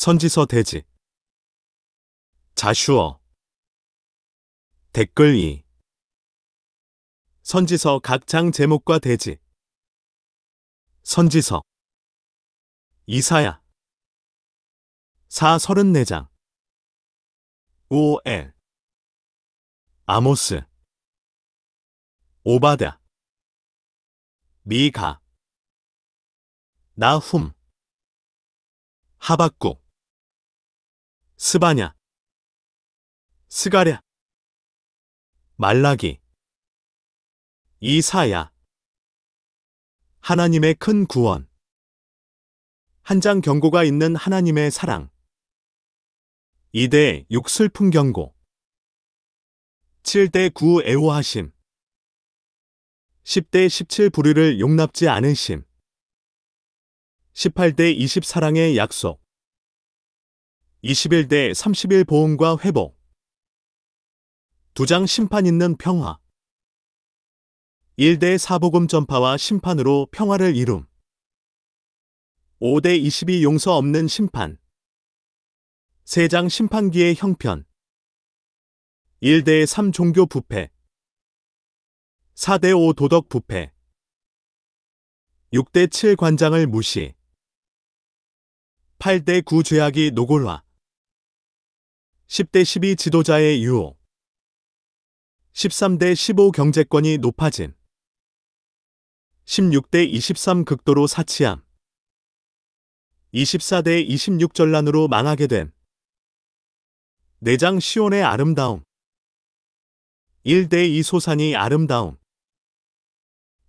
선지서 대지. 자슈어. 댓글 2. 선지서 각 장 제목과 대지. 선지서. 이사야. 34장. 우엘. 아모스. 오바댜. 미가. 나훔. 하박국. 스바냐. 스가랴. 말라기. 이사야. 하나님의 큰 구원. 한 장 경고가 있는 하나님의 사랑. 2대 6 슬픈 경고. 7대 9 애호하심. 10대 17 불의를 용납지 않으심. 18대 20 사랑의 약속. 21대 30일 보응과 회복. 2장 심판 있는 평화. 1대 사복음 전파와 심판으로 평화를 이룸. 5대 22 용서 없는 심판. 3장 심판기의 형편. 1대 3 종교 부패. 4대 5 도덕 부패. 6대 7 관장을 무시. 8대 9 죄악이 노골화. 10대 12 지도자의 유혹. 13대 15 경제권이 높아짐. 16대 23 극도로 사치함. 24대 26 전란으로 망하게 됨. 4장 시온의 아름다움. 1대 2 소산이 아름다움.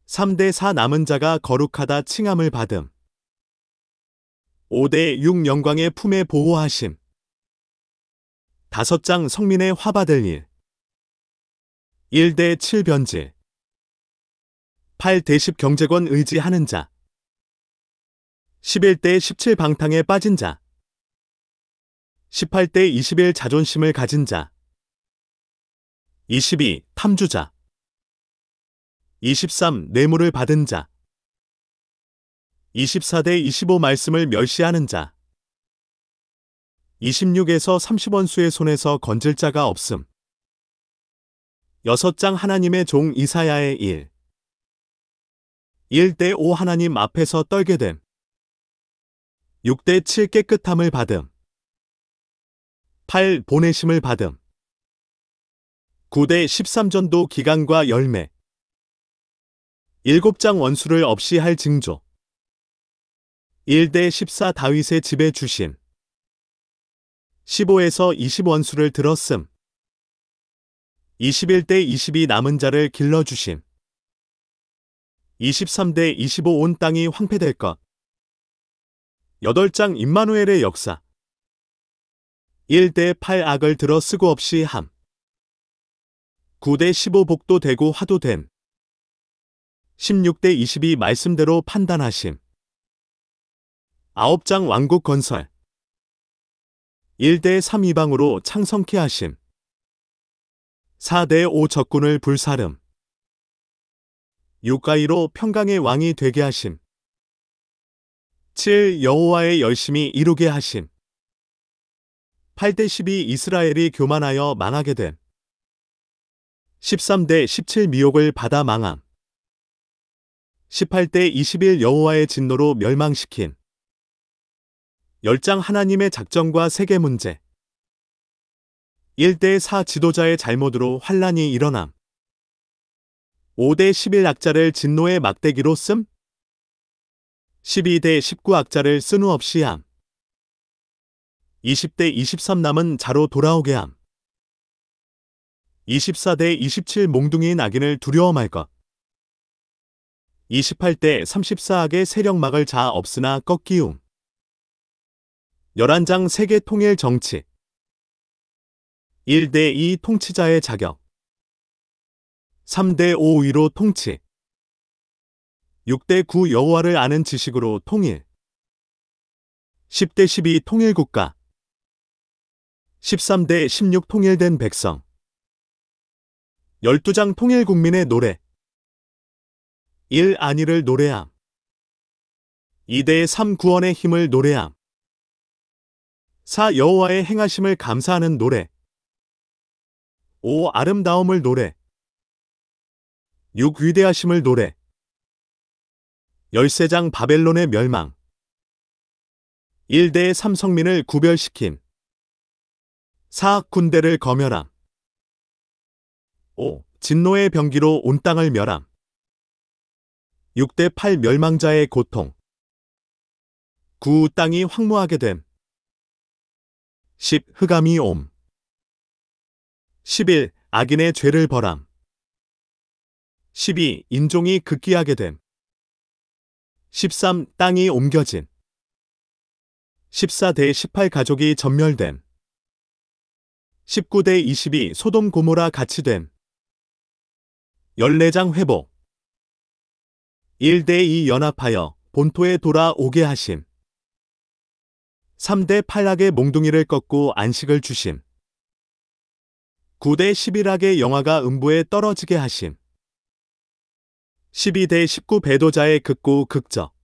3대 4 남은 자가 거룩하다 칭함을 받음. 5대 6 영광의 품에 보호하심. 5장 성민의 화 받을 일. 1대 7 변질. 8대 10 경제권 의지하는 자. 11대 17 방탕에 빠진 자. 18대 21 자존심을 가진 자. 22 탐주자. 23 뇌물을 받은 자. 24대 25 말씀을 멸시하는 자. 26에서 30원수의 손에서 건질 자가 없음. 6장 하나님의 종 이사야의 일. 1대 5 하나님 앞에서 떨게 됨. 6대 7 깨끗함을 받음. 8 보내심을 받음. 9대 13 전도 기간과 열매. 7장 원수를 없이 할 징조. 1대 14 다윗의 집에 주심. 15에서 20 원수를 들었음. 21대 22 남은 자를 길러주심. 23대 25 온 땅이 황폐될 것. 8장 임마누엘의 역사. 1대 8 악을 들어 쓰고 없이 함. 9대 15 복도 되고 화도 됨. 16대 22 말씀대로 판단하심. 9장 왕국 건설. 1대 3 이방으로 창성케 하심. 4대 5 적군을 불사름. 6가이로 평강의 왕이 되게 하심. 7 여호와의 열심히 이루게 하심. 8대 12 이스라엘이 교만하여 망하게 됨. 13대 17 미혹을 받아 망함. 18대 21 여호와의 진노로 멸망시킴. 10장 하나님의 작정과 세계 문제. 1대 4 지도자의 잘못으로 환란이 일어남. 5대 11 악자를 진노의 막대기로 씀. 12대 19 악자를 쓴후없이 함. 20대 23 남은 자로 돌아오게 함. 24대 27 몽둥이인 악인을 두려워 말 것. 28대 34악의 세력 막을 자 없으나 꺾기움. 11장 세계 통일 정치. 1대 2 통치자의 자격. 3대 5 위로 통치. 6대 9 여호와를 아는 지식으로 통일. 10대 12 통일국가. 13대 16 통일된 백성. 12장 통일국민의 노래. 1 안위를 노래함. 2대 3 구원의 힘을 노래함. 4. 여호와의 행하심을 감사하는 노래. 5. 아름다움을 노래. 6. 위대하심을 노래. 13장 바벨론의 멸망. 1대의 삼성민을 구별시킴. 4. 군대를 검열함. 5. 진노의 병기로 온 땅을 멸함. 6대 8 멸망자의 고통. 9. 땅이 황무하게 됨. 10. 흑암이 옴. 11. 악인의 죄를 벌함. 12. 인종이 극기하게 됨. 13. 땅이 옮겨짐. 14대 18 가족이 전멸됨. 19대 22 소돔 고모라 같이 됨. 14장 회복. 1대 2 연합하여 본토에 돌아오게 하심. 3대 8악의 몽둥이를 꺾고 안식을 주심. 9대 11악의 영화가 음부에 떨어지게 하심. 12대 19 배도자의 극고 극적.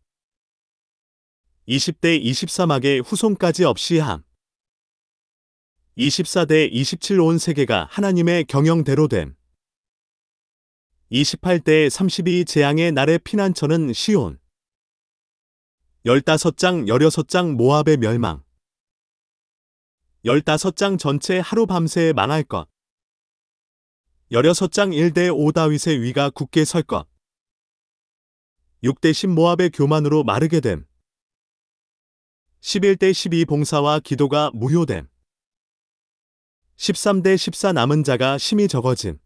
20대 23악의 후손까지 없이 함. 24대 27 온 세계가 하나님의 경영대로 됨. 28대 32 재앙의 날의 피난처는 시온. 15장 16장 모압의 멸망. 15장 전체 하루 밤새 망할 것. 16장 1대 5 다윗의 위가 굳게 설 것. 6대 10 모압의 교만으로 마르게 됨. 11대 12 봉사와 기도가 무효됨. 13대 14 남은 자가 심히 적어짐.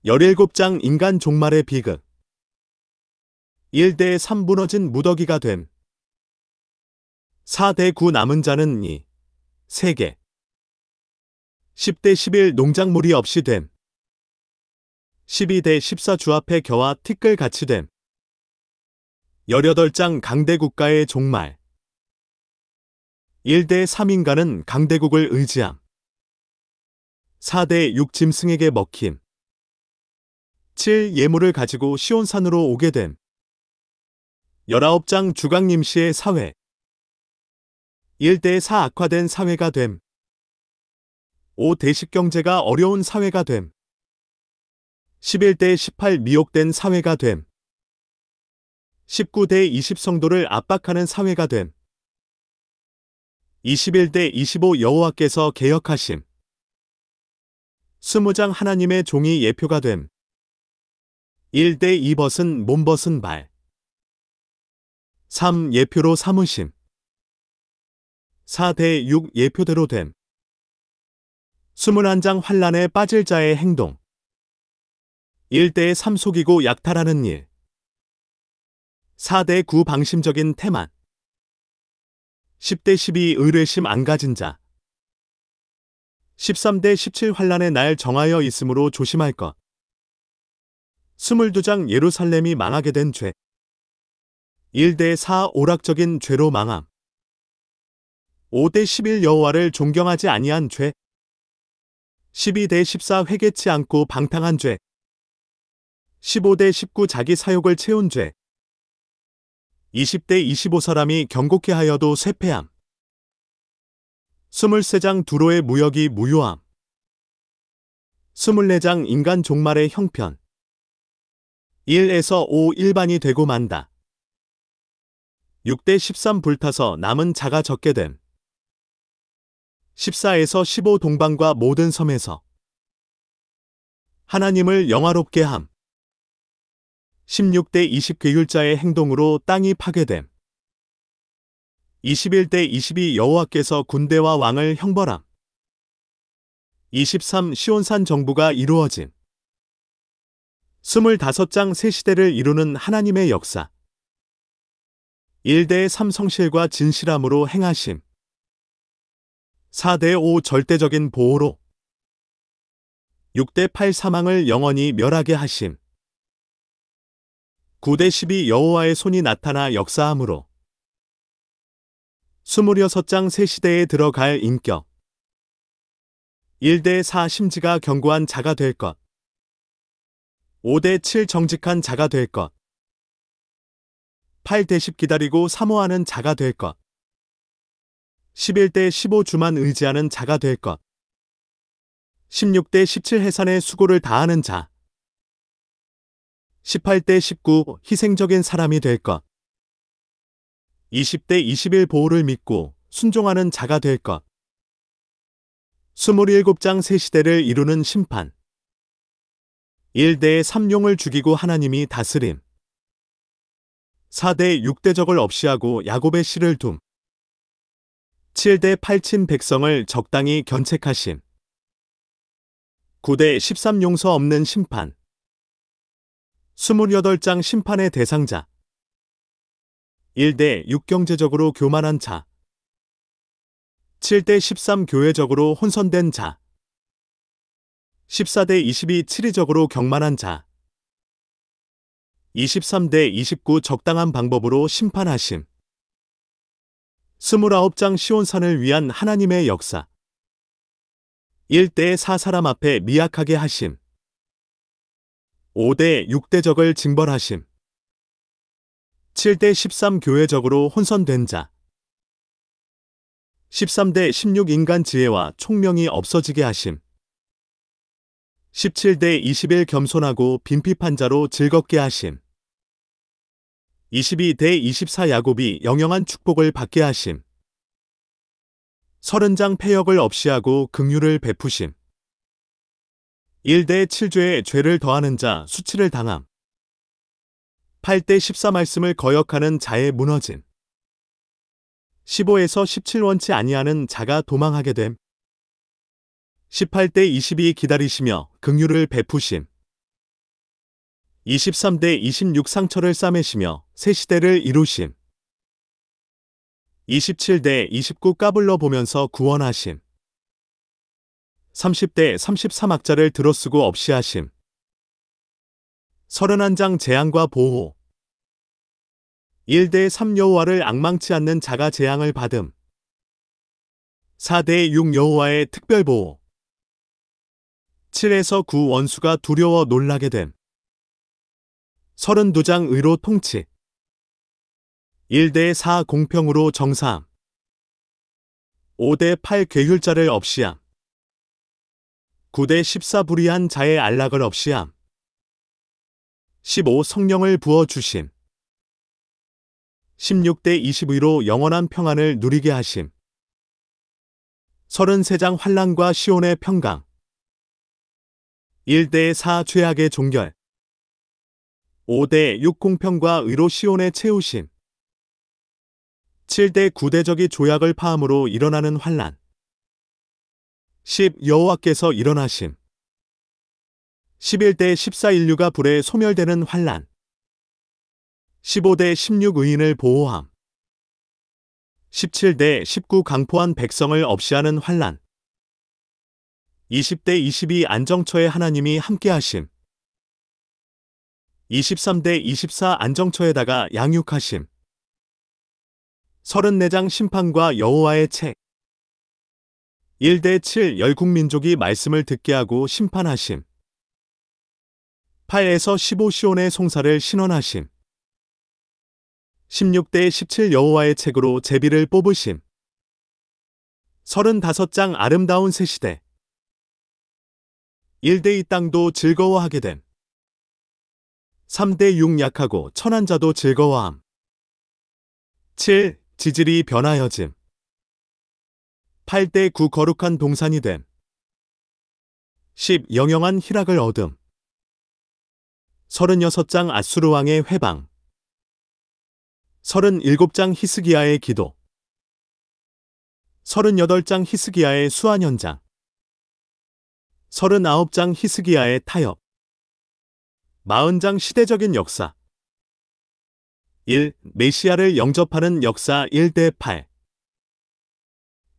17장 인간 종말의 비극. 1대 3 무너진 무더기가 됨. 4대 9 남은 자는 2, 3개. 10대 11 농작물이 없이 됨. 12대 14 주 앞에 겨와 티끌같이 됨. 18장 강대국가의 종말. 1대 3 인간은 강대국을 의지함. 4대 6 짐승에게 먹힘. 7 예물을 가지고 시온산으로 오게 됨. 19장 주강림시의 사회. 1대 4 악화된 사회가 됨. 5 대식경제가 어려운 사회가 됨. 11대 18 미혹된 사회가 됨. 19대 20 성도를 압박하는 사회가 됨. 21대 25 여호와께서 개혁하심. 20장 하나님의 종이 예표가 됨. 1대 2 벗은 몸 벗은 발. 3 예표로 삼으심. 4대 6 예표대로 됨. 21장 환란에 빠질 자의 행동. 1대 3 속이고 약탈하는 일. 4대 9 방심적인 태만. 10대 12 의뢰심 안 가진 자. 13대 17 환란의 날 정하여 있으므로 조심할 것. 22장 예루살렘이 망하게 된 죄. 1대 4 오락적인 죄로 망함. 5대 11 여호와를 존경하지 아니한 죄. 12대 14 회개치 않고 방탕한 죄. 15대 19 자기 사욕을 채운 죄. 20대 25 사람이 경고케 하여도 쇠패함. 23장 두로의 무역이 무효함. 24장 인간 종말의 형편. 1에서 5 일반이 되고 만다. 6대 13 불타서 남은 자가 적게 됨. 14에서 15 동방과 모든 섬에서 하나님을 영화롭게 함. 16대 20 괴율자의 행동으로 땅이 파괴됨. 21대 22 여호와께서 군대와 왕을 형벌함. 23 시온산 정부가 이루어짐. 25장 새 시대를 이루는 하나님의 역사. 1대 3 성실과 진실함으로 행하심. 4대 5 절대적인 보호로. 6대 8 사망을 영원히 멸하게 하심. 9대 12 여호와의 손이 나타나 역사함으로. 26장 새 시대에 들어갈 인격. 1대 4 심지가 견고한 자가 될 것. 5대 7 정직한 자가 될 것. 8대 10 기다리고 사모하는 자가 될 것. 11대 15주만 의지하는 자가 될 것. 16대 17 해산의 수고를 다하는 자. 18대 19 희생적인 사람이 될 것. 20대 21 보호를 믿고 순종하는 자가 될 것. 27장 새 시대를 이루는 심판. 1대 3용을 죽이고 하나님이 다스림. 4대 6대적을 없이 하고 야곱의 씨를 둠. 7대 8친 백성을 적당히 견책하심. 9대 13 용서 없는 심판. 28장 심판의 대상자. 1대 6 경제적으로 교만한 자. 7대 13 교회적으로 혼선된 자. 14대 22 치리적으로 경만한 자. 23대 29 적당한 방법으로 심판하심. 29장 시온산을 위한 하나님의 역사. 1대 4 사람 앞에 미약하게 하심. 5대 6대적을 징벌하심. 7대 13 교회적으로 혼선된 자. 13대 16 인간 지혜와 총명이 없어지게 하심. 17대 21 겸손하고 빈핍한 자로 즐겁게 하심. 22대 24 야곱이 영영한 축복을 받게 하심. 30장 패역을 없이 하고 긍휼을 베푸심. 1대 7죄에 죄를 더하는 자 수치를 당함. 8대 14 말씀을 거역하는 자의 무너짐. 15에서 17 원치 아니하는 자가 도망하게 됨. 18대 22 기다리시며 긍휼을 베푸심. 23대 26 상처를 싸매시며 새 시대를 이루심. 27대 29 까불러 보면서 구원하심. 30대 33 악자를 들어쓰고 없이 하심. 31장 재앙과 보호. 1대 3 여호와를 앙망치 않는 자가 재앙을 받음. 4대 6 여호와의 특별 보호. 7에서 9 원수가 두려워 놀라게 됨. 32장 의로 통치. 1대 4 공평으로 정사함. 5대 8 괴휼자를 없이함. 9대 14 불의한 자의 안락을 없이함. 15 성령을 부어주심. 16대 20의로 영원한 평안을 누리게 하심. 33장 환난과 시온의 평강. 1대 4 죄악의 종결. 5대 6 공평과 의로 시온의 채우심. 7대 9대적이 조약을 파함으로 일어나는 환난. 10 여호와께서 일어나심. 11대 14 인류가 불에 소멸되는 환난. 15대 16 의인을 보호함. 17대 19 강포한 백성을 없이하는 환난. 20대 22 안정처에 하나님이 함께하심. 23대 24 안정처에다가 양육하심. 34장 심판과 여호와의 책. 1대 7 열국민족이 말씀을 듣게 하고 심판하심. 8에서 15 시온의 송사를 신원하심. 16대 17 여호와의 책으로 제비를 뽑으심. 35장 아름다운 새 시대. 1대 이 땅도 즐거워하게 됨. 3대 6 약하고 천한 자도 즐거워함. 7 지질이 변하여짐. 8대 9 거룩한 동산이 됨. 10 영영한 희락을 얻음. 36장 아수르 왕의 회방. 37장 히스기야의 기도. 38장 히스기야의 수환 현장. 39장 히스기야의 타협. 40장 시대적인 역사. 1. 메시아를 영접하는 역사 1대 8.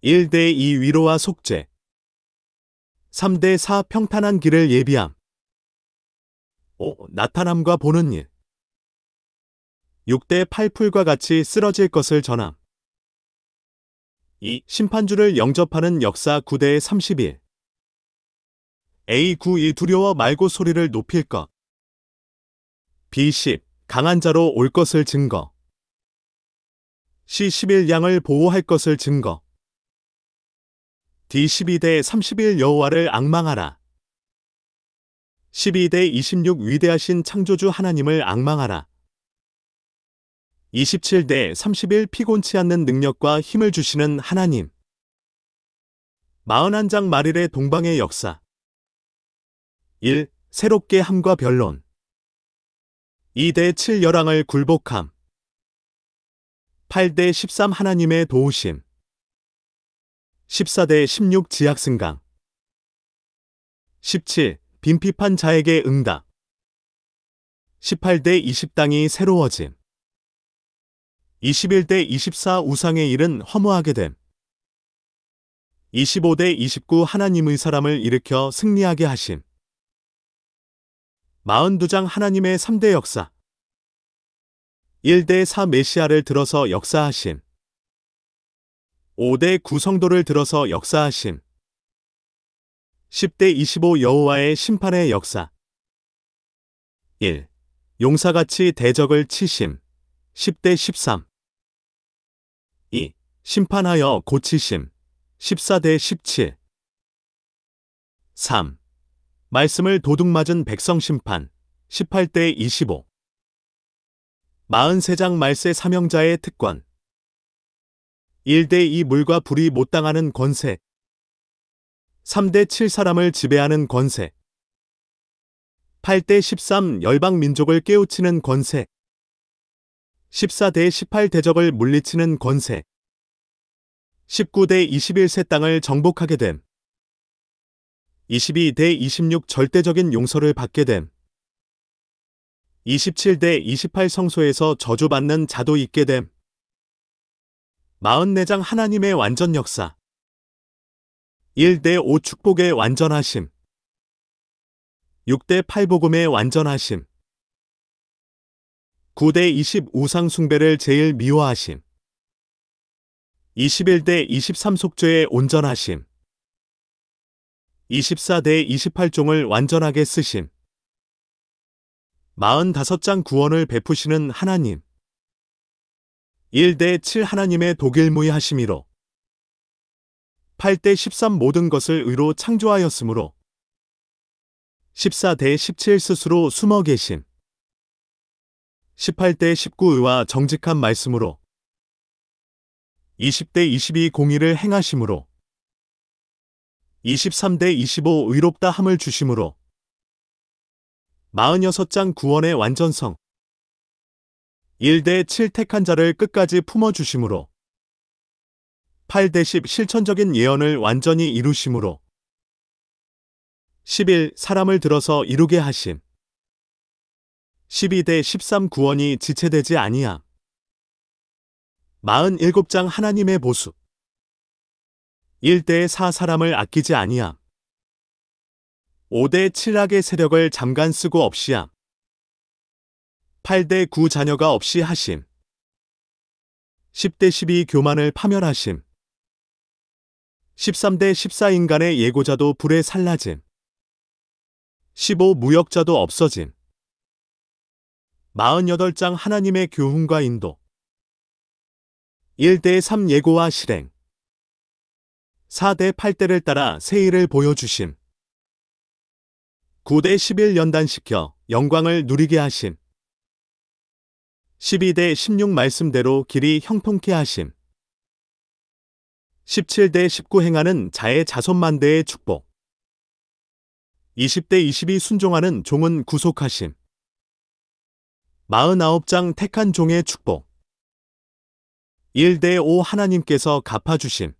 1대 2 위로와 속죄. 3대 4 평탄한 길을 예비함. 5. 나타남과 보는 일. 6대 8 풀과 같이 쓰러질 것을 전함. 2. 심판주를 영접하는 역사 9대 31. A9 두려워 말고 소리를 높일 것. B10 강한 자로 올 것을 증거. C11 양을 보호할 것을 증거. D12대 31 여호와를 앙망하라. 12대 26 위대하신 창조주 하나님을 앙망하라. 27대 31 피곤치 않는 능력과 힘을 주시는 하나님. 41장 말일의 동방의 역사. 1. 새롭게 함과 변론. 2대 7 열왕을 굴복함. 8대 13 하나님의 도우심. 14대 16 지약승강. 17. 빈핍한 자에게 응답. 18대 20 땅이 새로워짐. 21대 24 우상의 일은 허무하게 됨. 25대 29 하나님의 사람을 일으켜 승리하게 하심. 42장 하나님의 3대 역사. 1대 4 메시아를 들어서 역사하심. 5대 9 성도를 들어서 역사하심. 10대 25 여호와의 심판의 역사. 1. 용사같이 대적을 치심. 10대 13. 2. 심판하여 고치심. 14대 17. 3. 말씀을 도둑맞은 백성 심판. 18대 25. 43장 말세 사명자의 특권. 1대 2 물과 불이 못 당하는 권세. 3대 7 사람을 지배하는 권세. 8대 13 열방 민족을 깨우치는 권세. 14대 18 대적을 물리치는 권세. 19대 21 새 땅을 정복하게 됨. 22대 26 절대적인 용서를 받게 됨. 27대 28 성소에서 저주받는 자도 있게 됨. 44장 하나님의 완전 역사. 1대 5 축복의 완전하심. 6대 8 복음의 완전하심. 9대 20 우상 숭배를 제일 미워하심. 21대 23 속죄의 온전하심. 24대 28종을 완전하게 쓰심. 45장 구원을 베푸시는 하나님. 1대 7 하나님의 독일무이하심이로. 8대 13 모든 것을 의로 창조하였으므로. 14대 17 스스로 숨어 계심. 18대 19 의와 정직한 말씀으로. 20대 22 공의를 행하심으로. 23대 25 의롭다 함을 주심으로. 46장 구원의 완전성. 1대 7 택한 자를 끝까지 품어주심으로. 8대 10 실천적인 예언을 완전히 이루심으로. 11 사람을 들어서 이루게 하심. 12대 13 구원이 지체되지 아니함. 47장 하나님의 보수. 1대 4 사람을 아끼지 아니함. 5대 7 악의 세력을 잠깐 쓰고 없이함. 8대 9 자녀가 없이 하심. 10대 12 교만을 파멸하심. 13대 14 인간의 예고자도 불에 살라짐. 15 무역자도 없어짐. 48장 하나님의 교훈과 인도. 1대 3 예고와 실행. 4대 8대를 따라 새 일을 보여주심. 9대 11 연단시켜 영광을 누리게 하심. 12대 16 말씀대로 길이 형통케 하심. 17대 19 행하는 자의 자손만대의 축복. 20대 22 순종하는 종은 구속하심. 49장 택한 종의 축복. 1대 5 하나님께서 갚아주심.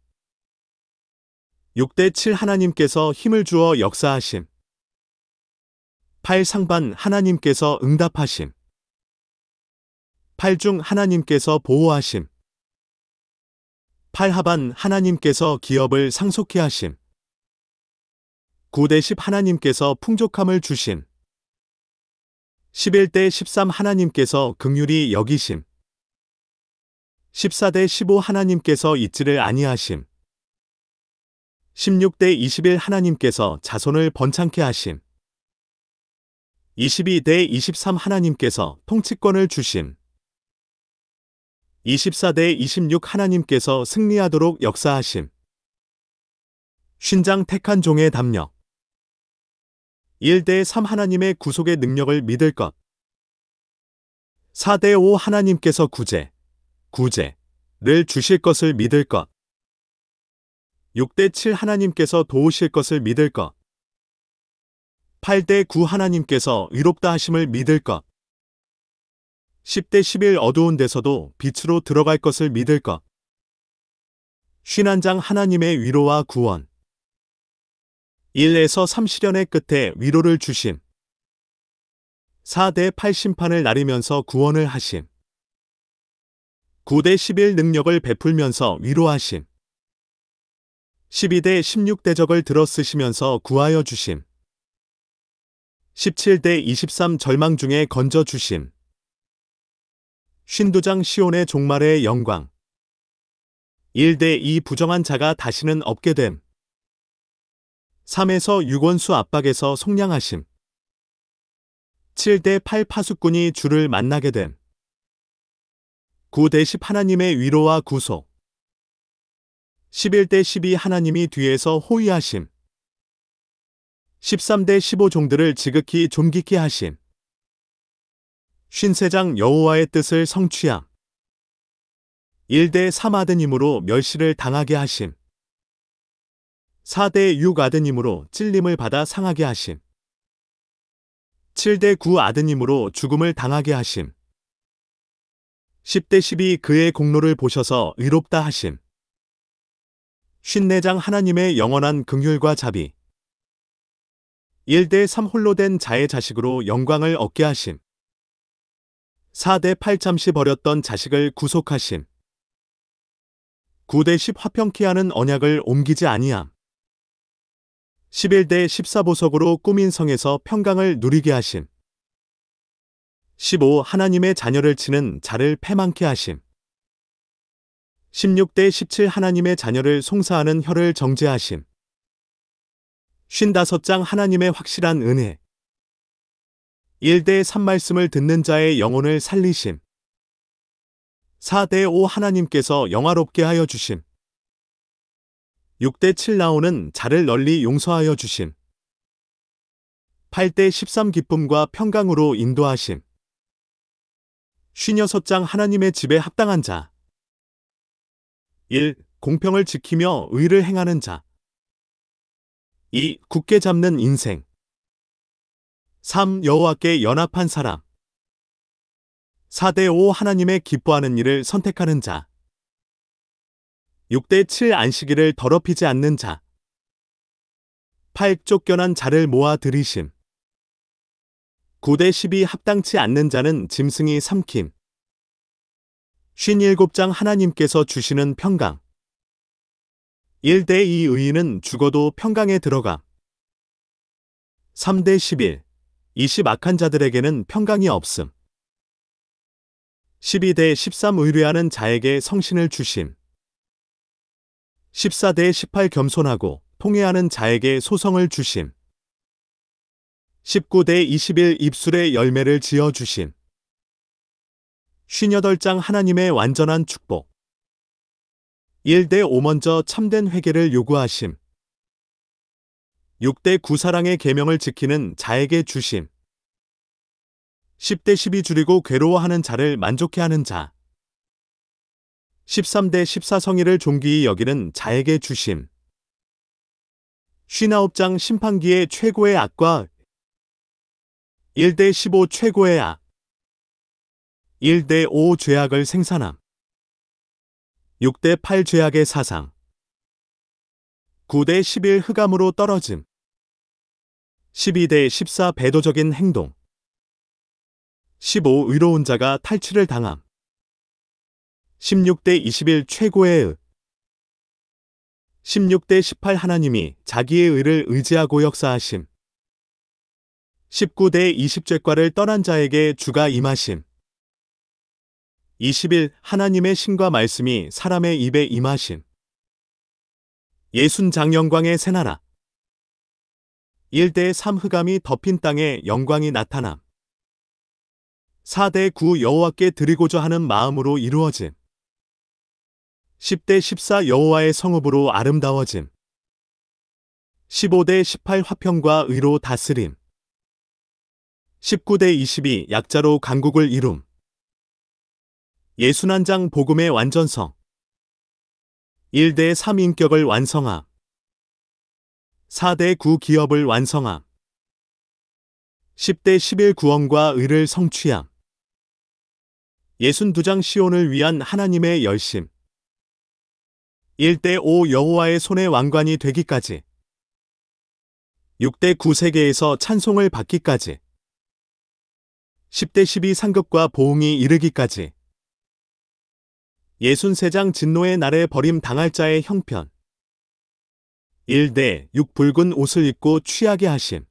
6대 7 하나님께서 힘을 주어 역사하심. 8 상반 하나님께서 응답하심. 8 중 하나님께서 보호하심. 8 하반 하나님께서 기업을 상속케 하심. 9대 10 하나님께서 풍족함을 주심. 11대 13 하나님께서 긍휼히 여기심. 14대 15 하나님께서 잊지를 아니하심. 16대 21 하나님께서 자손을 번창케 하심. 22대 23 하나님께서 통치권을 주심. 24대 26 하나님께서 승리하도록 역사하심. 신장 택한 종의 담력. 1대 3 하나님의 구속의 능력을 믿을 것. 4대 5 하나님께서 구제를 주실 것을 믿을 것. 6대 7 하나님께서 도우실 것을 믿을 것. 8대 9 하나님께서 의롭다 하심을 믿을 것. 10대 11 어두운 데서도 빛으로 들어갈 것을 믿을 것. 51장 하나님의 위로와 구원. 1에서 3 시련의 끝에 위로를 주심. 4대 8 심판을 나리면서 구원을 하심. 9대 11 능력을 베풀면서 위로하심. 12대 16 대적을 들어 쓰시면서 구하여 주심. 17대 23 절망 중에 건져 주심. 52장 시온의 종말의 영광. 1대 2 부정한 자가 다시는 없게 됨. 3에서 6원수 압박에서 속량하심. 7대 8 파수꾼이 주를 만나게 됨. 9대 10 하나님의 위로와 구속. 11대 12 하나님이 뒤에서 호위하심. 13대 15 종들을 지극히 존귀케 하심. 53장 여호와의 뜻을 성취함. 1대 3 아드님으로 멸시를 당하게 하심. 4대 6 아드님으로 찔림을 받아 상하게 하심. 7대 9 아드님으로 죽음을 당하게 하심. 10대 12 그의 공로를 보셔서 의롭다 하심. 54장 하나님의 영원한 긍휼과 자비. 1대 3 홀로 된 자의 자식으로 영광을 얻게 하심. 4대 8 잠시 버렸던 자식을 구속하심. 9대 10 화평케 하는 언약을 옮기지 아니함. 11대 14 보석으로 꾸민 성에서 평강을 누리게 하심. 15 하나님의 자녀를 치는 자를 패망케 하심. 16대 17 하나님의 자녀를 송사하는 혀를 정죄하심. 55장 하나님의 확실한 은혜. 1대 3 말씀을 듣는 자의 영혼을 살리심. 4대 5 하나님께서 영화롭게 하여 주심. 6대 7 나오는 자를 널리 용서하여 주심. 8대 13 기쁨과 평강으로 인도하심. 56장 하나님의 집에 합당한 자. 1. 공평을 지키며 의를 행하는 자. 2. 굳게 잡는 인생. 3. 여호와께 연합한 사람. 4대 5 하나님의 기뻐하는 일을 선택하는 자. 6대 7 안식일을 더럽히지 않는 자. 8 쫓겨난 자를 모아 들이심. 9대 12 합당치 않는 자는 짐승이 삼킴. 57장 하나님께서 주시는 평강. 1대 2 의인은 죽어도 평강에 들어감. 3대 11 20 악한 자들에게는 평강이 없음. 12대 13 의뢰하는 자에게 성신을 주심. 14대 18 겸손하고 통회하는 자에게 소성을 주심. 19대 21 입술의 열매를 지어 주심. 58장 하나님의 완전한 축복. 1대 5 먼저 참된 회개를 요구하심. 6대 9 사랑의 계명을 지키는 자에게 주심. 10대 12 줄이고 괴로워하는 자를 만족해 하는 자. 13대 14 성의를 존귀히 여기는 자에게 주심. 59장 심판기의 최고의 악과 1대 15 최고의 악. 1대 5 죄악을 생산함. 6대 8 죄악의 사상. 9대 11 흑암으로 떨어짐. 12대 14 배도적인 행동. 15 의로운 자가 탈취를 당함. 16대 21 최고의 의. 16대 18 하나님이 자기의 의를 의지하고 역사하심. 19대 20 죄과를 떠난 자에게 주가 임하심. 21 하나님의 신과 말씀이 사람의 입에 임하심. 60장 영광의 새나라. 1대 3 흑암이 덮인 땅에 영광이 나타남. 4대 9 여호와께 드리고자 하는 마음으로 이루어짐. 10대 14 여호와의 성읍으로 아름다워짐. 15대 18 화평과 의로 다스림. 19대 22 약자로 강국을 이룸. 61장 복음의 완전성. 1대 3 인격을 완성함. 4대 9 기업을 완성함. 10대 11 구원과 의를 성취함. 62장 시온을 위한 하나님의 열심. 1대 5 여호와의 손의 왕관이 되기까지. 6대 9 세계에서 찬송을 받기까지. 10대 12 상급과 보응이 이르기까지. 63장 진노의 날에 버림 당할 자의 형편. 1대 6 붉은 옷을 입고 취하게 하심.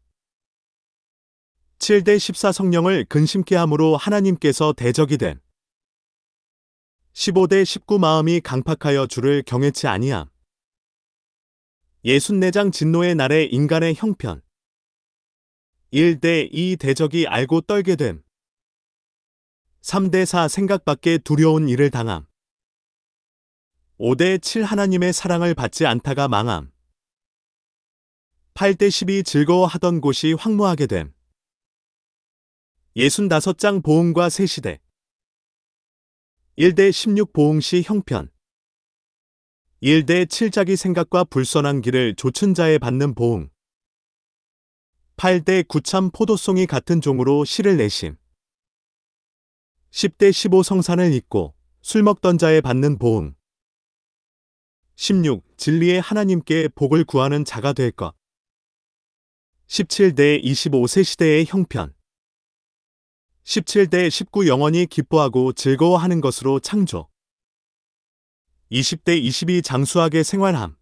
7대 14 성령을 근심케 함으로 하나님께서 대적이 됨. 15대 19 마음이 강팍하여 주를 경외치 아니함. 64장 진노의 날에 인간의 형편. 1대 2 대적이 알고 떨게 됨. 3대 4 생각 밖에 두려운 일을 당함. 5대 7 하나님의 사랑을 받지 않다가 망함. 8대 12 즐거워하던 곳이 황무하게 됨. 65장 보응과 새시대. 1대 16 보응시 형편. 1대 7 자기 생각과 불선한 길을 좇은 자에 받는 보응. 8대 9참 포도송이 같은 종으로 씨를 내심. 10대 15 성산을 잇고 술 먹던 자에 받는 보응. 16 진리의 하나님께 복을 구하는 자가 될 것. 17대 25 새시대의 형편. 17대 19 영원히 기뻐하고 즐거워하는 것으로 창조. 20대 22 장수하게 생활함.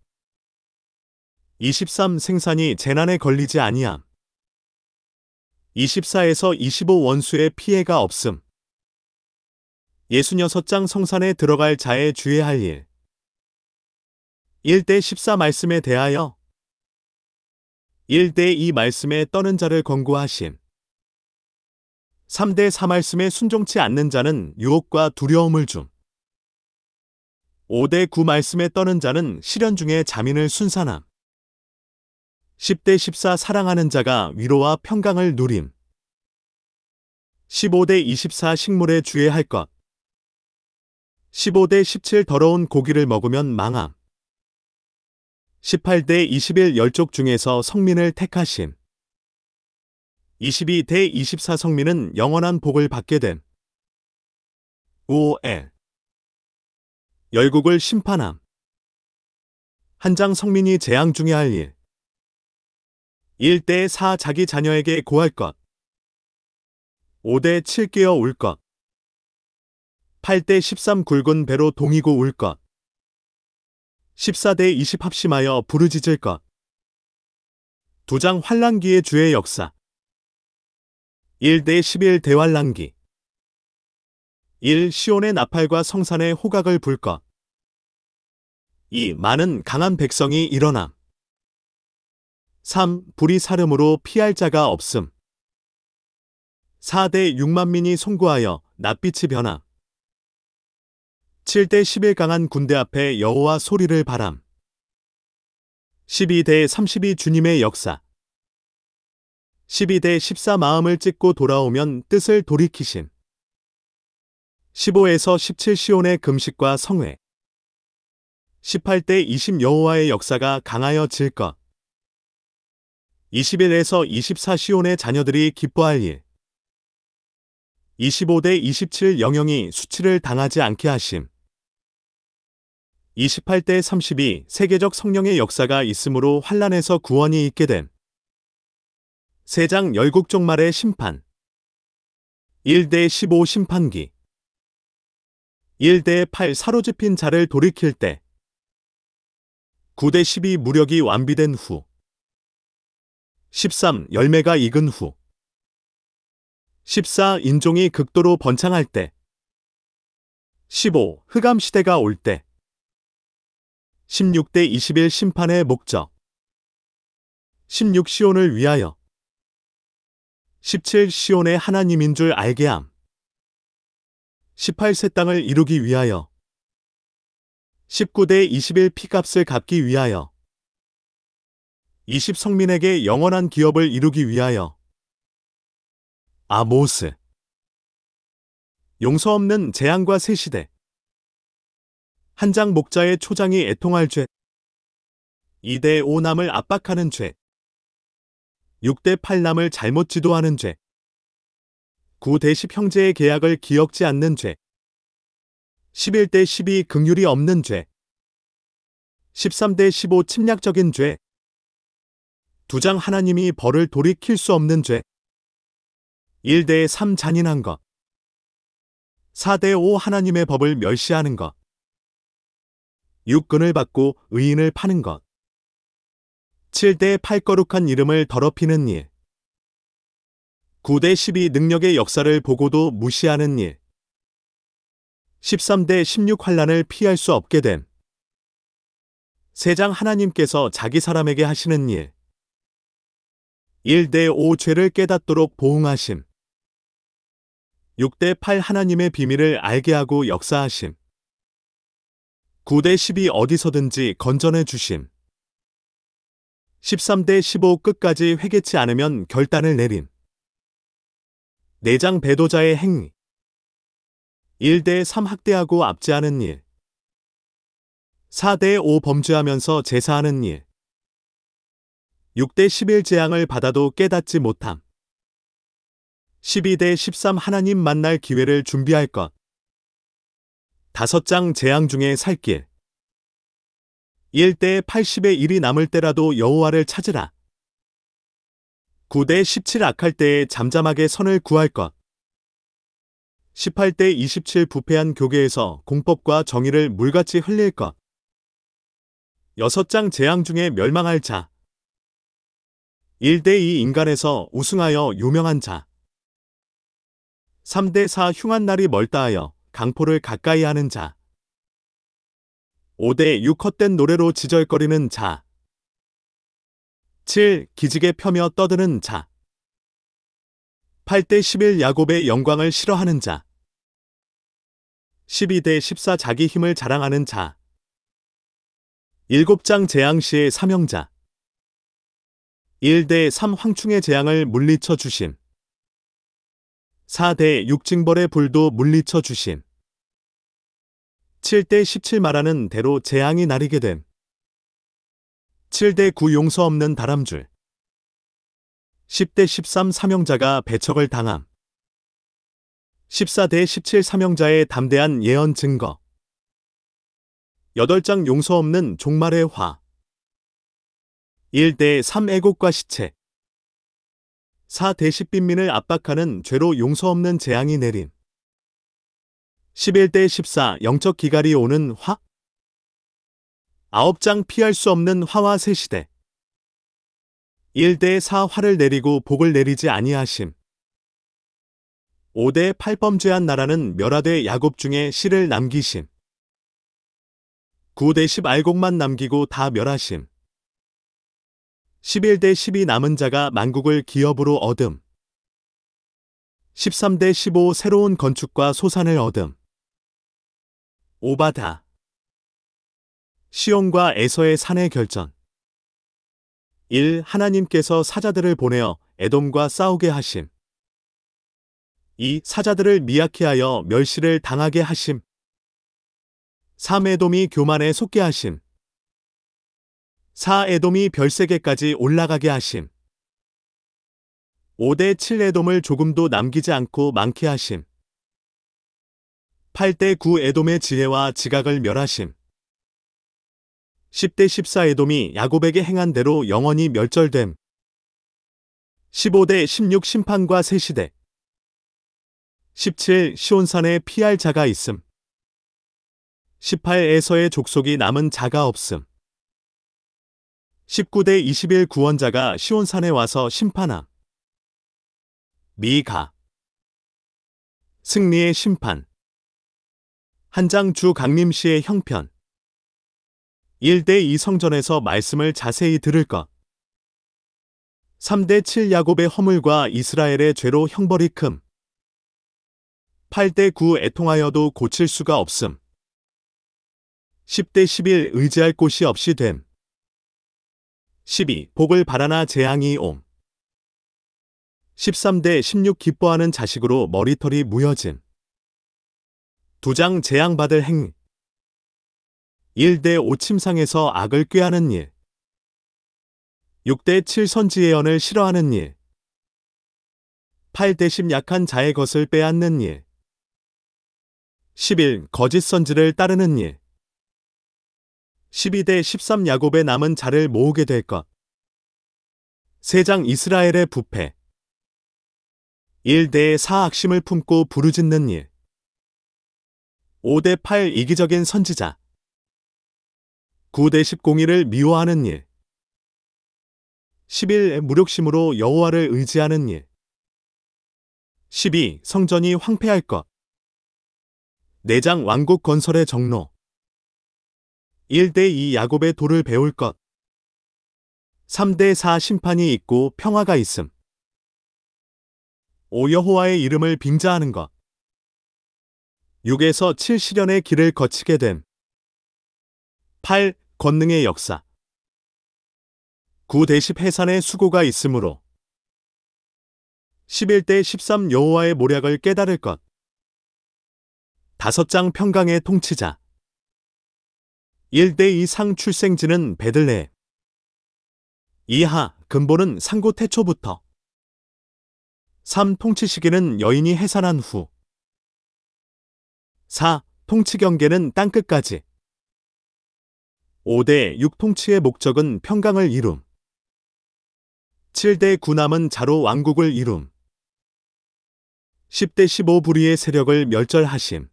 23 생산이 재난에 걸리지 아니함. 24에서 25 원수의 피해가 없음. 66장 성산에 들어갈 자의 주의할 일. 1대 14 말씀에 대하여. 1대 2 말씀에 떠는 자를 권고하심. 3대 4 말씀에 순종치 않는 자는 유혹과 두려움을 줌. 5대 9 말씀에 떠는 자는 시련 중에 자민을 순산함. 10대 14 사랑하는 자가 위로와 평강을 누림. 15대 24 식물에 주의할 것. 15대 17 더러운 고기를 먹으면 망함. 18대 21 열족 중에서 성민을 택하심. 22대 24 성민은 영원한 복을 받게 됨. 5엘 열국을 심판함. 한장 성민이 재앙 중에 할 일. 1대 4 자기 자녀에게 고할 것. 5대 7 깨어 울 것. 8대 13 굵은 배로 동이고 울 것. 14대 20 합심하여 부르짖을 것. 2장 환란기의 주의 역사. 1대 11 대환란기. 1 시온의 나팔과 성산의 호각을 불 것. 2 많은 강한 백성이 일어남. 3 불이 사름으로 피할 자가 없음. 4대 6만민이 송구하여 낯빛이 변함. 7대 11 강한 군대 앞에 여호와 소리를 바람. 12대 32 주님의 역사. 12대 14 마음을 찢고 돌아오면 뜻을 돌이키심. 15에서 17 시온의 금식과 성회. 18대 20 여호와의 역사가 강하여 질 것. 21에서 24 시온의 자녀들이 기뻐할 일. 25대 27 영영이 수치를 당하지 않게 하심. 28대 32 세계적 성령의 역사가 있으므로 환란에서 구원이 있게 됨. 세장 열국종 말의 심판. 1대 15 심판기. 1대 8 사로잡힌 자를 돌이킬 때. 9대 12 무력이 완비된 후. 13 열매가 익은 후. 14 인종이 극도로 번창할 때. 15 흑암 시대가 올 때. 16대 21 심판의 목적. 16 시온을 위하여. 17 시온의 하나님인 줄 알게 함. 18 새 땅을 이루기 위하여. 19대 21 피값을 갚기 위하여. 20 성민에게 영원한 기업을 이루기 위하여. 아모스. 용서 없는 재앙과 새 시대. 한 장 목자의 초장이 애통할 죄. 2대 5남을 압박하는 죄. 6대 8남을 잘못 지도하는 죄. 9대 10 형제의 계약을 기억지 않는 죄. 11대 12 긍휼이 없는 죄. 13대 15 침략적인 죄. 2장 하나님이 벌을 돌이킬 수 없는 죄. 1대 3 잔인한 것. 4대 5 하나님의 법을 멸시하는 것. 6 근을 받고 의인을 파는 것. 7대 8 거룩한 이름을 더럽히는 일. 9대 12 능력의 역사를 보고도 무시하는 일. 13대 16 환난을 피할 수 없게 됨. 3장 하나님께서 자기 사람에게 하시는 일. 1대 5 죄를 깨닫도록 보응하심. 6대 8 하나님의 비밀을 알게 하고 역사하심. 9대 10이 어디서든지 건전해 주심. 13대 15 끝까지 회개치 않으면 결단을 내림. 4장 배도자의 행위. 1대 3 학대하고 압제하는 일. 4대 5 범죄하면서 제사하는 일. 6대 11 재앙을 받아도 깨닫지 못함. 12대 13 하나님 만날 기회를 준비할 것. 5장 재앙 중에 살 길. 1대 80의 1이 남을 때라도 여호와를 찾으라. 9대 17 악할 때에 잠잠하게 선을 구할 것. 18대 27 부패한 교계에서 공법과 정의를 물같이 흘릴 것. 6장 재앙 중에 멸망할 자. 1대 2 인간에서 우승하여 유명한 자. 3대 4 흉한 날이 멀다하여 강포를 가까이 하는 자. 5대 6 헛된 노래로 지절거리는 자. 7 기지개 펴며 떠드는 자. 8대 11 야곱의 영광을 싫어하는 자. 12대 14 자기 힘을 자랑하는 자. 7장 재앙 시의 사명자. 1대 3 황충의 재앙을 물리쳐 주심. 4대 6 징벌의 불도 물리쳐 주심. 7대 17 말하는 대로 재앙이 나리게 됨. 7대 9 용서 없는 다람줄. 10대 13 사명자가 배척을 당함. 14대 17 사명자의 담대한 예언 증거. 8장 용서 없는 종말의 화. 1대 3 애곡과 시체. 4대 10 빈민을 압박하는 죄로 용서 없는 재앙이 내림. 11대 14 영적 기갈이 오는 화. 9장 피할 수 없는 화와 새 시대. 1대 4 화를 내리고 복을 내리지 아니하심. 5대 8 범죄한 나라는 멸하되 야곱 중에 씨를 남기심. 9대 10 알곡만 남기고 다 멸하심. 11대 12 남은 자가 만국을 기업으로 얻음. 13대 15 새로운 건축과 소산을 얻음. 오바다. 시온과 에서의 산의 결전. 1. 하나님께서 사자들을 보내어 에돔과 싸우게 하심. 2. 사자들을 미약해 하여 멸시를 당하게 하심. 3. 에돔이 교만에 속게 하심. 4. 에돔이 별세계까지 올라가게 하심. 5대 7 에돔을 조금도 남기지 않고 많게 하심. 8대 9 에돔의 지혜와 지각을 멸하심. 10대 14 에돔이 야곱에게 행한 대로 영원히 멸절됨. 15대 16 심판과 새 시대. 17 시온산에 피할 자가 있음. 18 에서의 족속이 남은 자가 없음. 19대 21 구원자가 시온산에 와서 심판함. 미가. 승리의 심판. 한장 주 강림시의 형편. 1대 2 성전에서 말씀을 자세히 들을 것. 3대 7 야곱의 허물과 이스라엘의 죄로 형벌이 큼. 8대 9 애통하여도 고칠 수가 없음. 10대 11 의지할 곳이 없이 됨. 12. 복을 바라나 재앙이 옴. 13대 16 기뻐하는 자식으로 머리털이 무여짐. 2장 재앙받을 행. 1대 5 침상에서 악을 꾀하는 일. 6대 7 선지예언을 싫어하는 일. 8대 10 약한 자의 것을 빼앗는 일. 11. 거짓 선지를 따르는 일. 12대 13 야곱의 남은 자를 모으게 될 것. 3장 이스라엘의 부패. 1대 4 악심을 품고 부르짖는 일. 5대 8 이기적인 선지자. 9대 10 공의를 미워하는 일. 11 무력심으로 여호와를 의지하는 일. 12 성전이 황폐할 것. 4장 왕국 건설의 정로. 1대 2 야곱의 도를 배울 것. 3대 4 심판이 있고 평화가 있음. 5 여호와의 이름을 빙자하는 것. 6에서 7 시련의 길을 거치게 됨. 8 권능의 역사. 9대 10 해산의 수고가 있으므로. 11대 13 여호와의 모략을 깨달을 것. 5장 평강의 통치자. 1대 2 상 출생지는 베들레헴. 2하 근본은 상고 태초부터. 3 통치 시기는 여인이 해산한 후. 4 통치 경계는 땅끝까지. 5대 6 통치의 목적은 평강을 이룸. 7대 9 남은 자로 왕국을 이룸. 10대 15 불의의 세력을 멸절하심.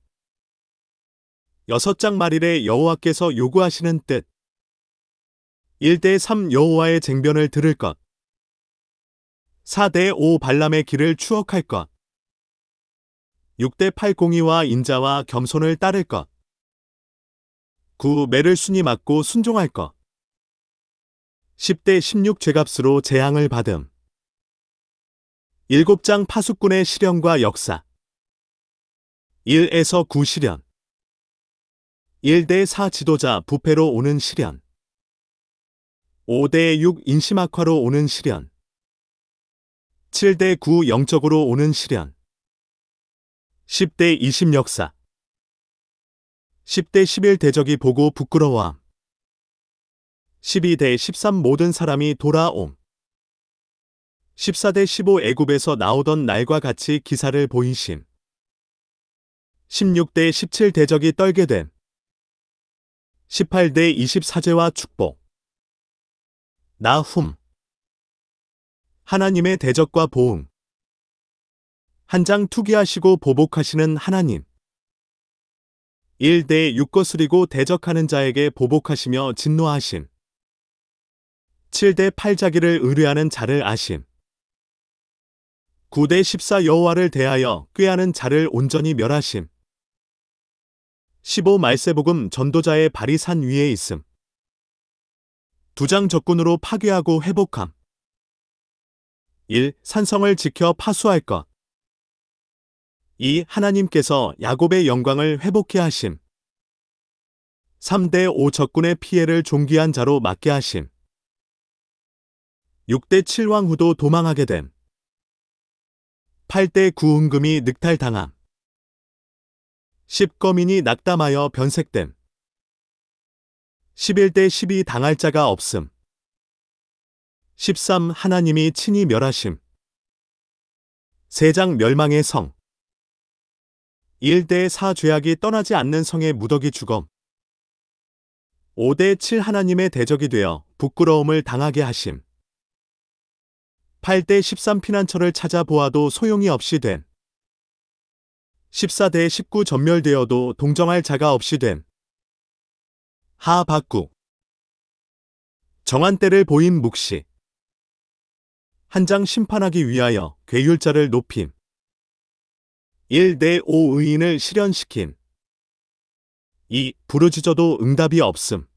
6장 말일에 여호와께서 요구하시는 뜻. 1대 3 여호와의 쟁변을 들을 것. 4대 5 발람의 길을 추억할 것. 6대 8 공의와 인자와 겸손을 따를 것. 9 매를 순히 맞고 순종할 것. 10대 16 죄값으로 재앙을 받음. 7장 파수꾼의 시련과 역사. 1에서 9 시련. 1대 4 지도자 부패로 오는 시련. 5대 6 인심악화로 오는 시련. 7대 9 영적으로 오는 시련. 10대 20 역사. 10대 11 대적이 보고 부끄러워함. 12대 13 모든 사람이 돌아옴. 14대 15 애굽에서 나오던 날과 같이 기사를 보이심. 16대 17 대적이 떨게 됨. 18대 20 사제와 축복. 나훔. 하나님의 대적과 보응. 한 장 투기하시고 보복하시는 하나님. 1대 6 거스리고 대적하는 자에게 보복하시며 진노하심. 7대 8 자기를 의뢰하는 자를 아심. 9대 14 여호와를 대하여 꾀하는 자를 온전히 멸하심. 15 말세복음 전도자의 발이 산 위에 있음. 2장 적군으로 파괴하고 회복함. 1. 산성을 지켜 파수할 것. 2. 하나님께서 야곱의 영광을 회복케 하심. 3대 5 적군의 피해를 존귀한 자로 막게 하심. 6대 7 왕후도 도망하게 됨. 8대 9 은금이 늑탈당함. 10 거민이 낙담하여 변색됨. 11대 12 당할 자가 없음. 13 하나님이 친히 멸하심. 3장 멸망의 성. 1대 4 죄악이 떠나지 않는 성의 무더기 죽음. 5대 7 하나님의 대적이 되어 부끄러움을 당하게 하심. 8대 13 피난처를 찾아보아도 소용이 없이 됨. 14대 19 전멸되어도 동정할 자가 없이 됨. 하박국. 정한 때를 보인 묵시. 한 장 심판하기 위하여 괴율자를 높임. 1대 5 의인을 실현시킴. 2. 부르짖어도 응답이 없음.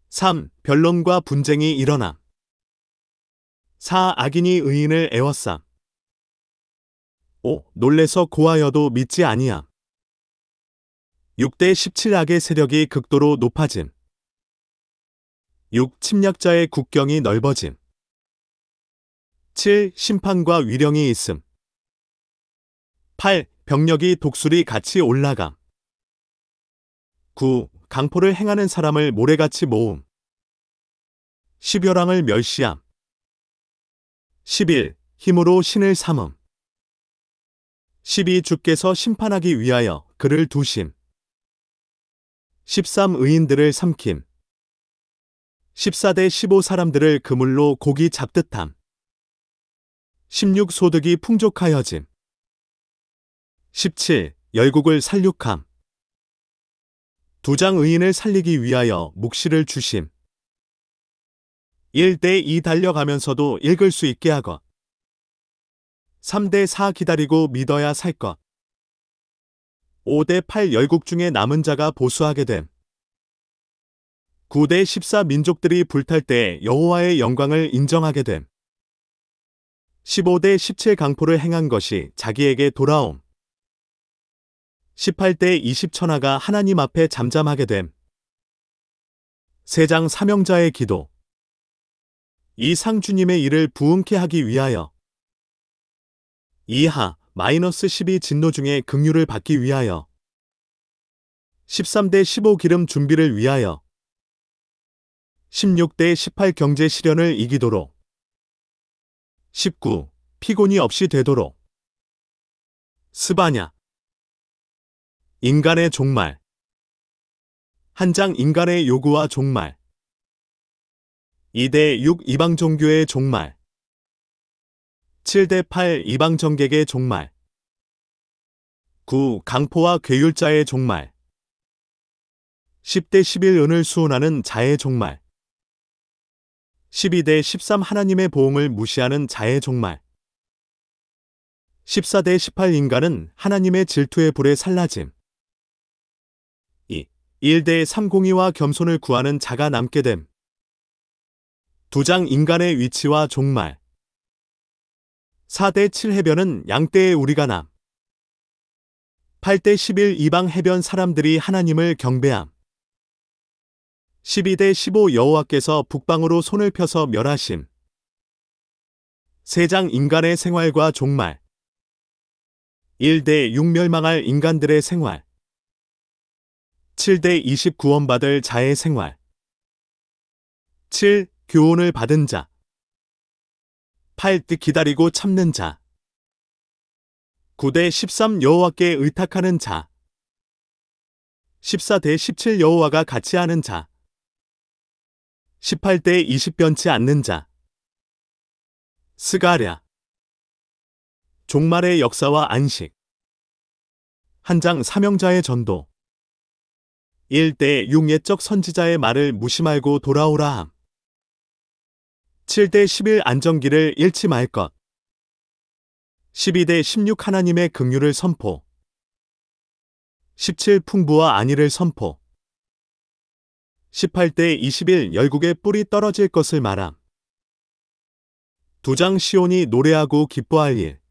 3. 변론과 분쟁이 일어남. 4. 악인이 의인을 애워쌈. 5. 놀래서 고하여도 믿지 아니함. 6대 17 악의 세력이 극도로 높아짐. 6. 침략자의 국경이 넓어짐. 7. 심판과 위령이 있음. 8. 병력이 독수리 같이 올라감. 9. 강포를 행하는 사람을 모래같이 모음. 10. 혈왕을 멸시함. 11. 힘으로 신을 삼음. 12. 주께서 심판하기 위하여 그를 두심. 13. 의인들을 삼킴. 14대 15 사람들을 그물로 고기 잡듯함. 16. 소득이 풍족하여짐. 17. 열국을 살육함. 2장 의인을 살리기 위하여 묵시를 주심. 1대 2 달려가면서도 읽을 수 있게 하것. 3대 4 기다리고 믿어야 살 것. 5대 8 열국 중에 남은 자가 보수하게 됨. 9대 14 민족들이 불탈 때 여호와의 영광을 인정하게 됨. 15대 17 강포를 행한 것이 자기에게 돌아옴. 18대 20 천하가 하나님 앞에 잠잠하게 됨. 3장 사명자의 기도. 이 상주님의 일을 부응케 하기 위하여. 이하 -12 진노 중에 긍휼을 받기 위하여. 13대 15 기름 준비를 위하여. 16대 18 경제 시련을 이기도록. 19. 피곤이 없이 되도록. 스바냐. 인간의 종말. 한 장 인간의 요구와 종말. 2대 6 이방 종교의 종말. 7대 8 이방 정객의 종말. 9. 강포와 괴율자의 종말. 10대 11 은을 수운하는 자의 종말. 12대 13 하나님의 보응을 무시하는 자의 종말. 14대 18 인간은 하나님의 질투의 불에 살라짐. 2. 1대 3 공의와 겸손을 구하는 자가 남게 됨. 2장 인간의 위치와 종말. 4대 7 해변은 양떼의 우리가 남. 8대 11 이방 해변 사람들이 하나님을 경배함. 12대 15 여호와께서 북방으로 손을 펴서 멸하심. 3장 인간의 생활과 종말. 1대 6 멸망할 인간들의 생활. 7대 20 구원받을 자의 생활. 7. 교훈을 받은 자. 8. 기다리고 참는 자. 9대 13 여호와께 의탁하는 자. 14대 17 여호와가 같이 하는 자. 18대 20 변치 않는 자. 스가랴. 종말의 역사와 안식. 한 장 사명자의 전도. 1대 6 옛적 선지자의 말을 무시 말고 돌아오라 함. 7대 11 안정기를 잃지 말 것. 12대 16 하나님의 긍휼을 선포. 17 풍부와 안위를 선포. 18대 21 열국의 뿔이 떨어질 것을 말함. 2장 시온이 노래하고 기뻐할 일.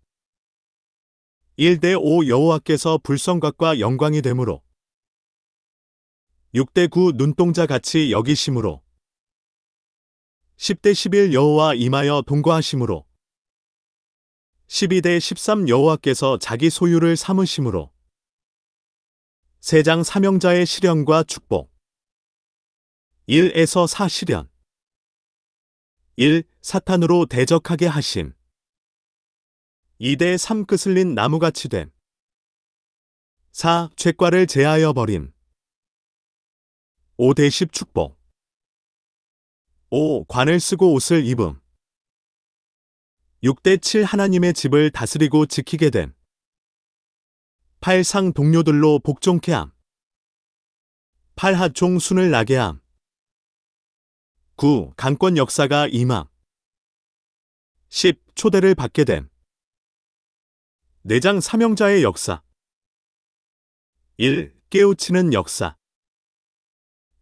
1대 5 여호와께서 불성각과 영광이 되므로. 6대 9 눈동자 같이 여기심으로. 10대 11 여호와 임하여 동거하심으로. 12대 13 여호와께서 자기 소유를 삼으심으로. 3장 사명자의 시련과 축복. 1에서 4 시련. 1. 사탄으로 대적하게 하심. 2대 3 그슬린 나무같이 됨. 4. 죄과를 제하여 버림. 5대 10 축복. 5. 관을 쓰고 옷을 입음. 6대 7 하나님의 집을 다스리고 지키게 됨. 8. 상 동료들로 복종케 함. 8. 하종 순을 나게 함. 9. 강권 역사가 임함. 10. 초대를 받게 됨. 4장 사명자의 역사. 1. 깨우치는 역사.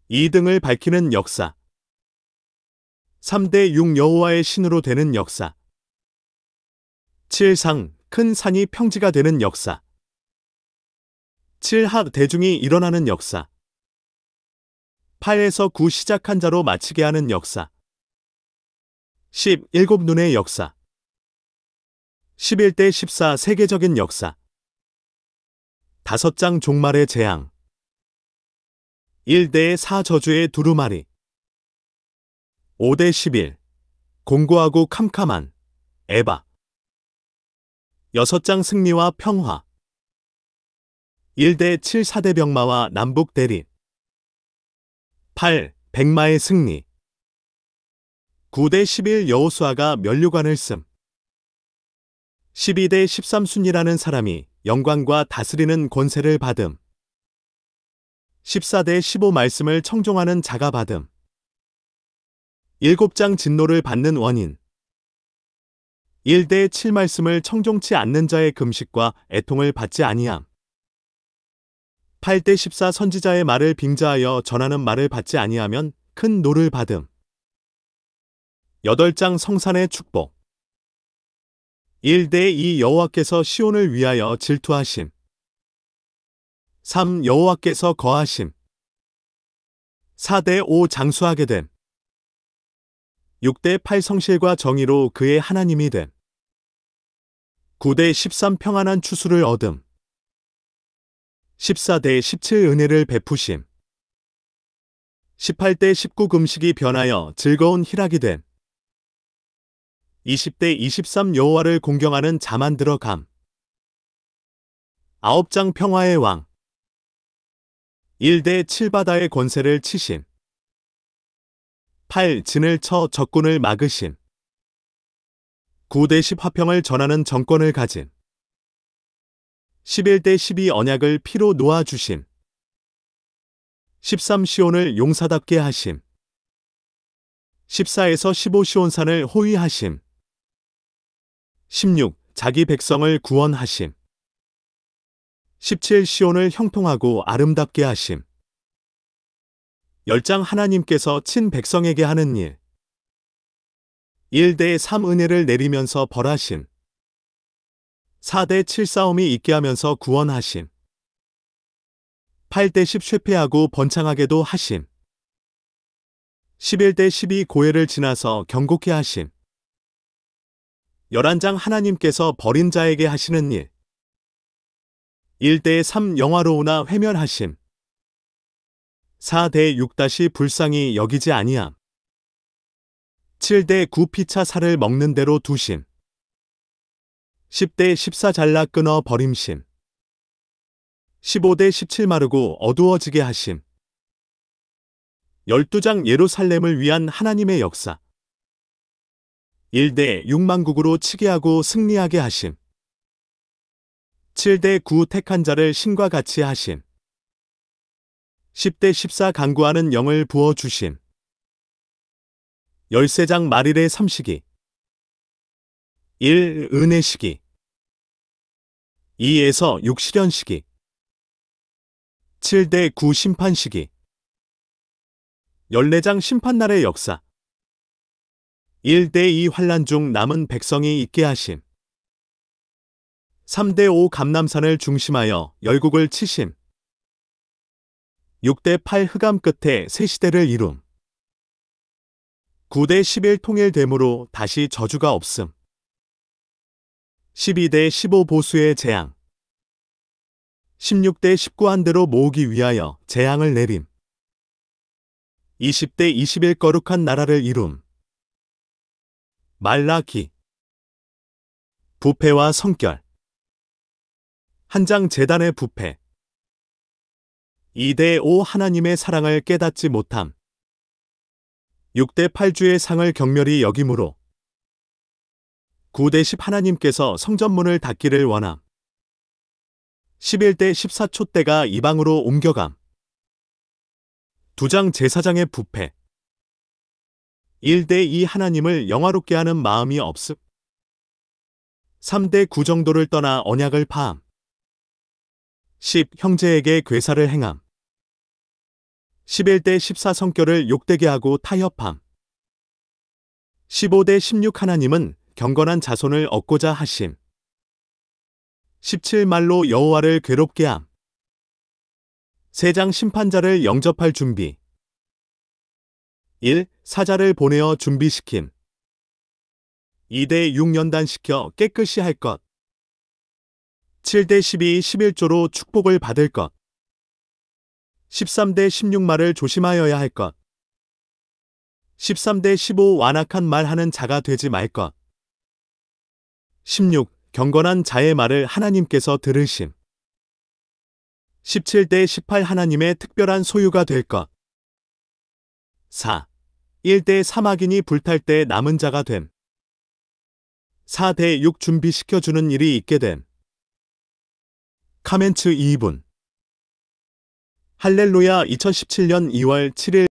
2. 등을 밝히는 역사. 3대 6 여호와의 신으로 되는 역사. 7. 상, 큰 산이 평지가 되는 역사. 7. 하 대중이 일어나는 역사. 8에서 9 시작한 자로 마치게 하는 역사. 10. 일곱 눈의 역사. 11대 14 세계적인 역사. 5장 종말의 재앙. 1대 4 저주의 두루마리. 5대 11 공고하고 캄캄한 에바. 6장 승리와 평화. 1대 7 사대병마와 남북 대립. 8. 백마의 승리. 9대 11 여호수아가 면류관을 씀. 12대 13 순이라는 사람이 영광과 다스리는 권세를 받음. 14대 15 말씀을 청종하는 자가 받음. 7장 진노를 받는 원인. 1대 7 말씀을 청종치 않는 자의 금식과 애통을 받지 아니함. 8대 14 선지자의 말을 빙자하여 전하는 말을 받지 아니하면 큰 노를 받음. 8장 성산의 축복. 1대 2 여호와께서 시온을 위하여 질투하심. 3 여호와께서 거하심. 4대 5 장수하게 됨. 6대 8 성실과 정의로 그의 하나님이 됨. 9대 13 평안한 추수를 얻음. 14대 17 은혜를 베푸심. 18대 19 금식이 변하여 즐거운 희락이 됨. 20대 23 여호와를 공경하는 자만 들어감. 9장 평화의 왕. 1대 7 바다의 권세를 치심. 8 진을 쳐 적군을 막으심. 9대 10 화평을 전하는 정권을 가진. 11대 12 언약을 피로 놓아주심. 13 시온을 용사답게 하심. 14에서 15 시온산을 호위하심. 16 자기 백성을 구원하심. 17 시온을 형통하고 아름답게 하심. 10장 하나님께서 친 백성에게 하는 일. 1대 3 은혜를 내리면서 벌하심. 4대 7 싸움이 있게 하면서 구원하심. 8대 10 쇠폐하고 번창하게도 하심. 11대 12 고해를 지나서 경고케 하심. 11장 하나님께서 버린 자에게 하시는 일. 1대 3 영화로우나 회면하심. 4대 6 불쌍히 여기지 아니함. 7대 9 피차 살을 먹는 대로 두심. 10대 14 잘라 끊어 버림심. 15대 17 마르고 어두워지게 하심. 12장 예루살렘을 위한 하나님의 역사. 1대 6만국으로 치게 하고 승리하게 하심. 7대 9 택한 자를 신과 같이 하심. 10대 14 간구하는 영을 부어주심. 13장 말일의 삼시기. 1 은혜 시기. 2에서 6 시련 시기. 7대 9 심판 시기. 14장 심판날의 역사. 1대 2 환난 중 남은 백성이 있게 하심. 3대 5 감람산을 중심하여 열국을 치심. 6대 8 흑암 끝에 새 시대를 이룸. 9대 11 통일됨으로 다시 저주가 없음. 12대 15 보수의 재앙. 16대 19 한대로 모으기 위하여 재앙을 내림. 20대 21 거룩한 나라를 이룸. 말라기. 부패와 성결. 한 장 제단의 부패. 2대 5 하나님의 사랑을 깨닫지 못함. 6대 8주의 상을 경멸히 여김으로. 9대 10 하나님께서 성전문을 닫기를 원함. 11대 14 촛대가 이방으로 옮겨감. 2장 제사장의 부패. 1대 2 하나님을 영화롭게 하는 마음이 없음. 3대 9 정도를 떠나 언약을 파함. 10 형제에게 괴사를 행함. 11대 14 성결을 욕되게 하고 타협함. 15대 16 하나님은 경건한 자손을 얻고자 하심. 17 말로 여호와를 괴롭게 함. 3장 심판자를 영접할 준비. 1. 사자를 보내어 준비시킴. 2대 6 연단시켜 깨끗이 할 것. 7대 12 11조로 축복을 받을 것. 13대 16말을 조심하여야 할 것. 13대 15 완악한 말 하는 자가 되지 말 것. 16. 경건한 자의 말을 하나님께서 들으심. 17대 18 하나님의 특별한 소유가 될 것. 4. 1대 3 악인이 불탈 때 남은 자가 됨. 4대 6 준비시켜주는 일이 있게 됨. 카멘츠 2분. 할렐루야 2017년 2월 7일